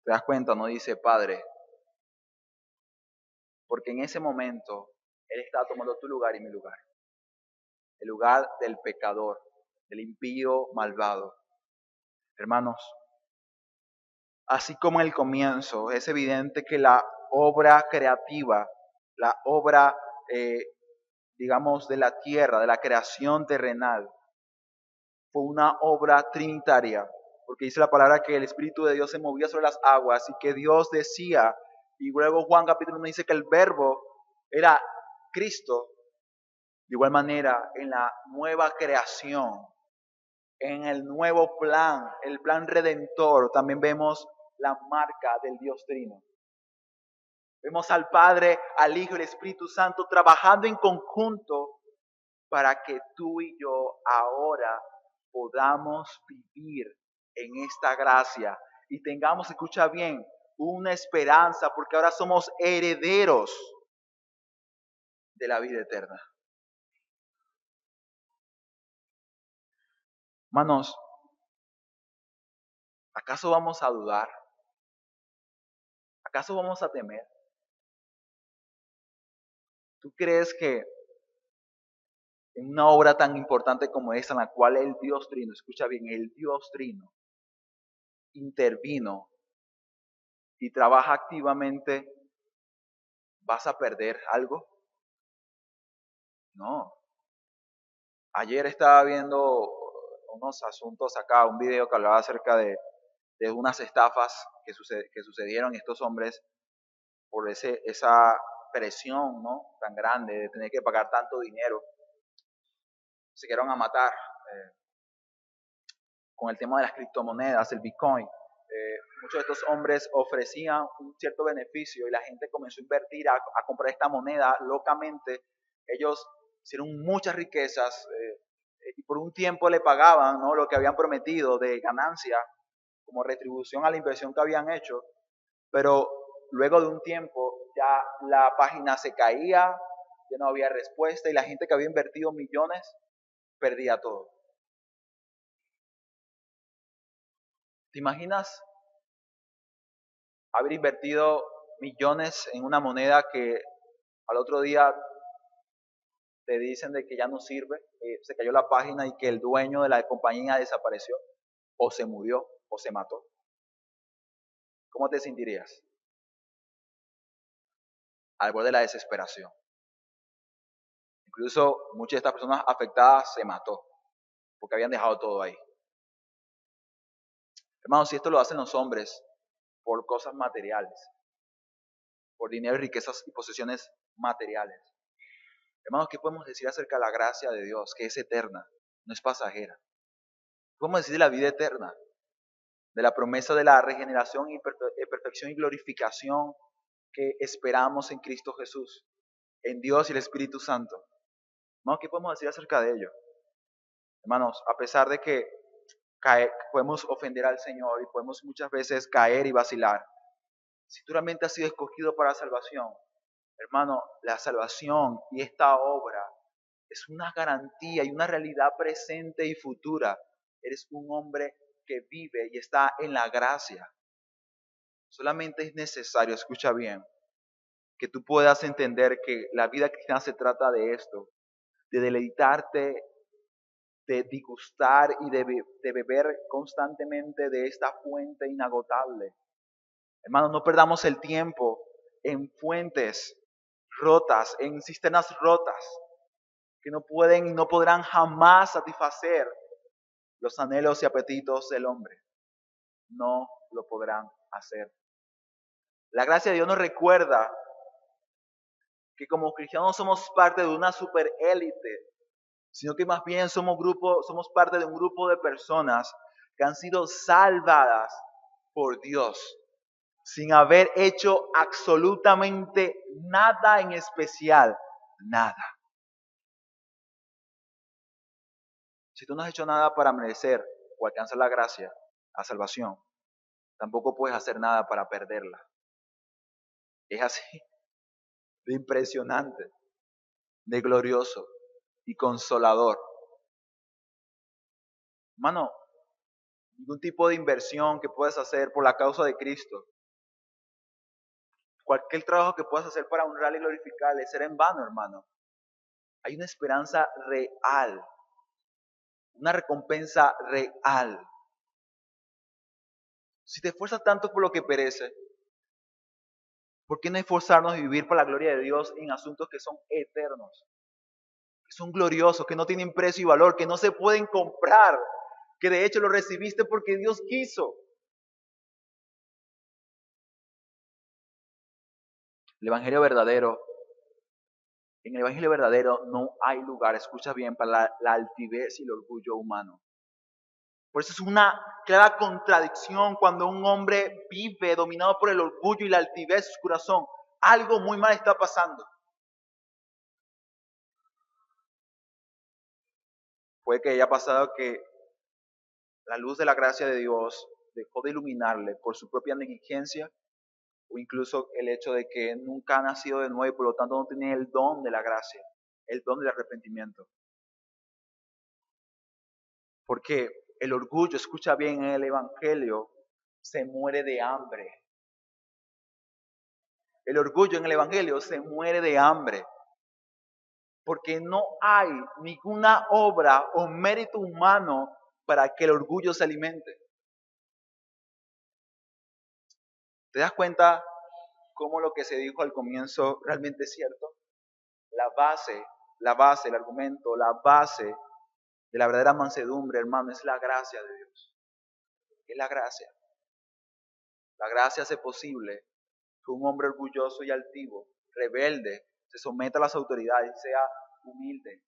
¿Te das cuenta? No dice Padre, porque en ese momento Él está tomando tu lugar y mi lugar. El lugar del pecador, del impío malvado. Hermanos, así como en el comienzo, es evidente que la obra creativa, la obra, digamos, de la tierra, de la creación terrenal, fue una obra trinitaria, porque dice la palabra que el Espíritu de Dios se movía sobre las aguas y que Dios decía, y luego Juan capítulo 1 dice que el verbo era Cristo. De igual manera, en la nueva creación, en el nuevo plan, el plan redentor, también vemos la marca del Dios Trino. Vemos al Padre, al Hijo y al Espíritu Santo trabajando en conjunto para que tú y yo ahora podamos vivir en esta gracia y tengamos, escucha bien, una esperanza, porque ahora somos herederos de la vida eterna. Hermanos, ¿acaso vamos a dudar? ¿Acaso vamos a temer? ¿Tú crees que en una obra tan importante como esta, en la cual el Dios Trino, escucha bien, el Dios Trino intervino y trabaja activamente, ¿vas a perder algo? No. Ayer estaba viendo unos asuntos acá, un video que hablaba acerca de unas estafas que sucedieron estos hombres por esa presión, ¿no?, tan grande de tener que pagar tanto dinero. Se quedaron a matar con el tema de las criptomonedas, el Bitcoin. Muchos de estos hombres ofrecían un cierto beneficio y la gente comenzó a invertir, a comprar esta moneda locamente. Ellos hicieron muchas riquezas y por un tiempo le pagaban, ¿no?, lo que habían prometido de ganancia como retribución a la inversión que habían hecho, pero luego de un tiempo ya la página se caía, ya no había respuesta y la gente que había invertido millones perdía todo. ¿Te imaginas haber invertido millones en una moneda que al otro día te dicen de que ya no sirve, se cayó la página y que el dueño de la compañía desapareció, o se murió, o se mató? ¿Cómo te sentirías? Al borde de la desesperación. Incluso muchas de estas personas afectadas se mató, porque habían dejado todo ahí. Hermanos, si esto lo hacen los hombres por cosas materiales, por dinero, riquezas y posesiones materiales, hermanos, ¿qué podemos decir acerca de la gracia de Dios, que es eterna, no es pasajera? ¿Qué podemos decir de la vida eterna, de la promesa de la regeneración y perfección y glorificación que esperamos en Cristo Jesús, en Dios y el Espíritu Santo? Hermanos, ¿qué podemos decir acerca de ello? Hermanos, a pesar de que podemos ofender al Señor y podemos muchas veces caer y vacilar, si tú realmente has sido escogido para la salvación, hermano, la salvación y esta obra es una garantía y una realidad presente y futura. Eres un hombre que vive y está en la gracia. Solamente es necesario, escucha bien, que tú puedas entender que la vida cristiana se trata de esto, de deleitarte, de disgustar y de beber constantemente de esta fuente inagotable. Hermanos, no perdamos el tiempo en fuentes rotas, en cisternas rotas, que no pueden y no podrán jamás satisfacer los anhelos y apetitos del hombre. No lo podrán hacer. La gracia de Dios nos recuerda que como cristianos somos parte de una superélite, sino que más bien somos parte de un grupo de personas que han sido salvadas por Dios, sin haber hecho absolutamente nada en especial, nada. Si tú no has hecho nada para merecer o alcanzar la gracia, la salvación, tampoco puedes hacer nada para perderla. Es así de impresionante, de glorioso y consolador. Hermano, ningún tipo de inversión que puedas hacer por la causa de Cristo, cualquier trabajo que puedas hacer para honrar y glorificarle, será en vano, hermano. Hay una esperanza real, una recompensa real. Si te esfuerzas tanto por lo que perece, ¿por qué no esforzarnos a vivir para la gloria de Dios en asuntos que son eternos, que son gloriosos, que no tienen precio y valor, que no se pueden comprar, que de hecho lo recibiste porque Dios quiso? El Evangelio verdadero, en el Evangelio verdadero no hay lugar, escucha bien, para la altivez y el orgullo humano. Por eso es una clara contradicción cuando un hombre vive dominado por el orgullo y la altivez de su corazón. Algo muy mal está pasando. Puede que haya pasado que la luz de la gracia de Dios dejó de iluminarle por su propia negligencia, o incluso el hecho de que nunca ha nacido de nuevo y por lo tanto no tiene el don de la gracia, el don del arrepentimiento. Porque el orgullo, escucha bien, en el Evangelio se muere de hambre. El orgullo en el Evangelio se muere de hambre. Porque no hay ninguna obra o mérito humano para que el orgullo se alimente. ¿Te das cuenta cómo lo que se dijo al comienzo realmente es cierto? La base, el argumento, la base de la verdadera mansedumbre, hermano, es la gracia de Dios. Es la gracia. La gracia hace posible que un hombre orgulloso y altivo, rebelde, se someta a las autoridades y sea humilde,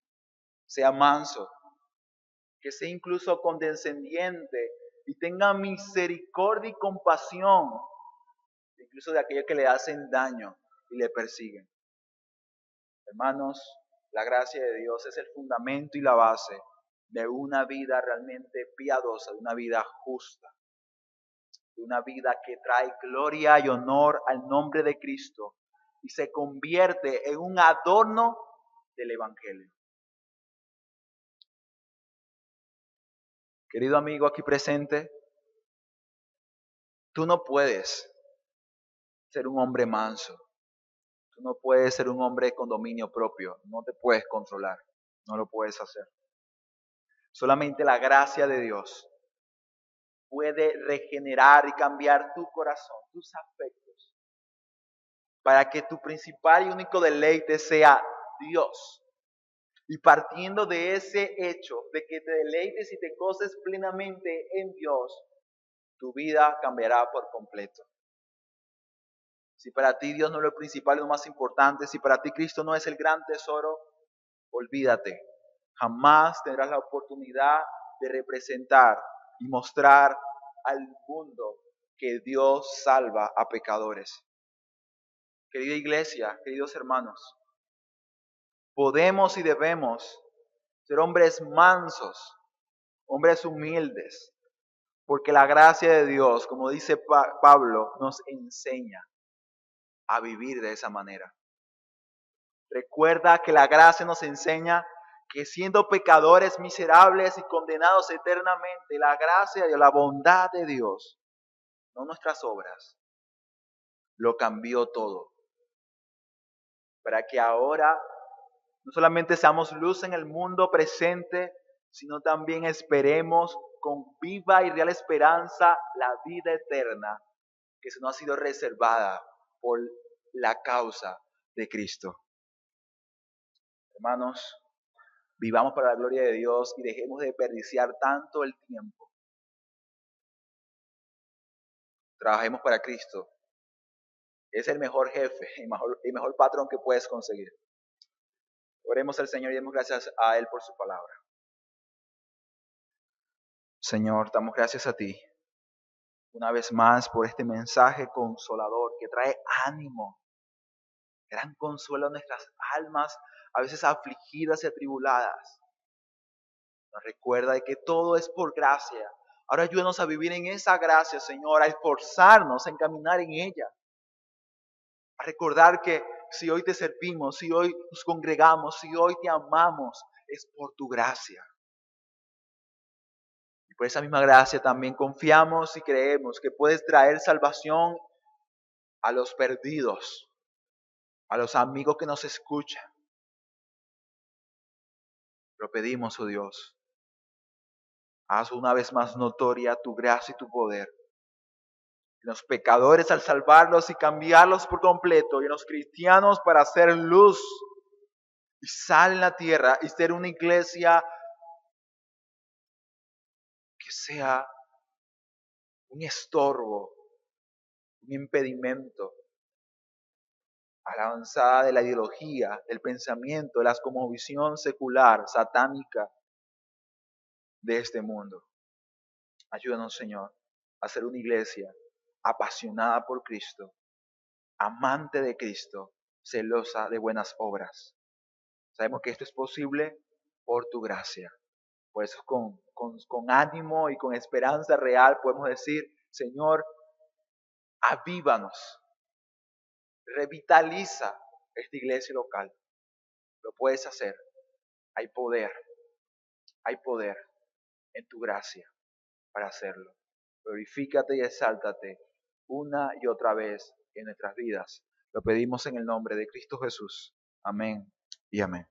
sea manso, que sea incluso condescendiente y tenga misericordia y compasión, incluso de aquellos que le hacen daño y le persiguen. Hermanos, la gracia de Dios es el fundamento y la base de una vida realmente piadosa, de una vida justa, de una vida que trae gloria y honor al nombre de Cristo y se convierte en un adorno del Evangelio. Querido amigo aquí presente, tú no puedes ser un hombre manso, tú no puedes ser un hombre con dominio propio, no te puedes controlar, no lo puedes hacer. Solamente la gracia de Dios puede regenerar y cambiar tu corazón, tus afectos, para que tu principal y único deleite sea Dios. Y partiendo de ese hecho, de que te deleites y te goces plenamente en Dios, tu vida cambiará por completo. Si para ti Dios no es lo principal y lo más importante, si para ti Cristo no es el gran tesoro, olvídate. Jamás tendrás la oportunidad de representar y mostrar al mundo que Dios salva a pecadores. Querida iglesia, queridos hermanos, podemos y debemos ser hombres mansos, hombres humildes, porque la gracia de Dios, como dice Pablo, nos enseña a vivir de esa manera. Recuerda que la gracia nos enseña que siendo pecadores miserables y condenados eternamente, la gracia y la bondad de Dios, no nuestras obras, lo cambió todo. Para que ahora no solamente seamos luz en el mundo presente, sino también esperemos con viva y real esperanza la vida eterna que se nos ha sido reservada por la causa de Cristo. Hermanos, vivamos para la gloria de Dios y dejemos de desperdiciar tanto el tiempo. Trabajemos para Cristo. Es el mejor jefe y mejor patrón que puedes conseguir. Oremos al Señor y demos gracias a Él por su palabra. Señor, damos gracias a ti una vez más por este mensaje consolador que trae ánimo, gran consuelo a nuestras almas, a veces afligidas y atribuladas. Nos recuerda de que todo es por gracia. Ahora ayúdanos a vivir en esa gracia, Señor, a esforzarnos, a encaminar en ella. A recordar que si hoy te servimos, si hoy nos congregamos, si hoy te amamos, es por tu gracia. Y por esa misma gracia también confiamos y creemos que puedes traer salvación a los perdidos, a los amigos que nos escuchan. Lo pedimos, oh Dios, haz una vez más notoria tu gracia y tu poder. En los pecadores al salvarlos y cambiarlos por completo, y en los cristianos para hacer luz y sal en la tierra y ser una iglesia que sea un estorbo, un impedimento a la avanzada de la ideología, del pensamiento, de la cosmovisión secular, satánica de este mundo. Ayúdanos, Señor, a ser una iglesia apasionada por Cristo, amante de Cristo, celosa de buenas obras. Sabemos que esto es posible por tu gracia. Por eso con ánimo y con esperanza real podemos decir, Señor, avívanos, revitaliza esta iglesia local. Lo puedes hacer. Hay poder en tu gracia para hacerlo. Glorifícate y exáltate una y otra vez en nuestras vidas. Lo pedimos en el nombre de Cristo Jesús. Amén y amén.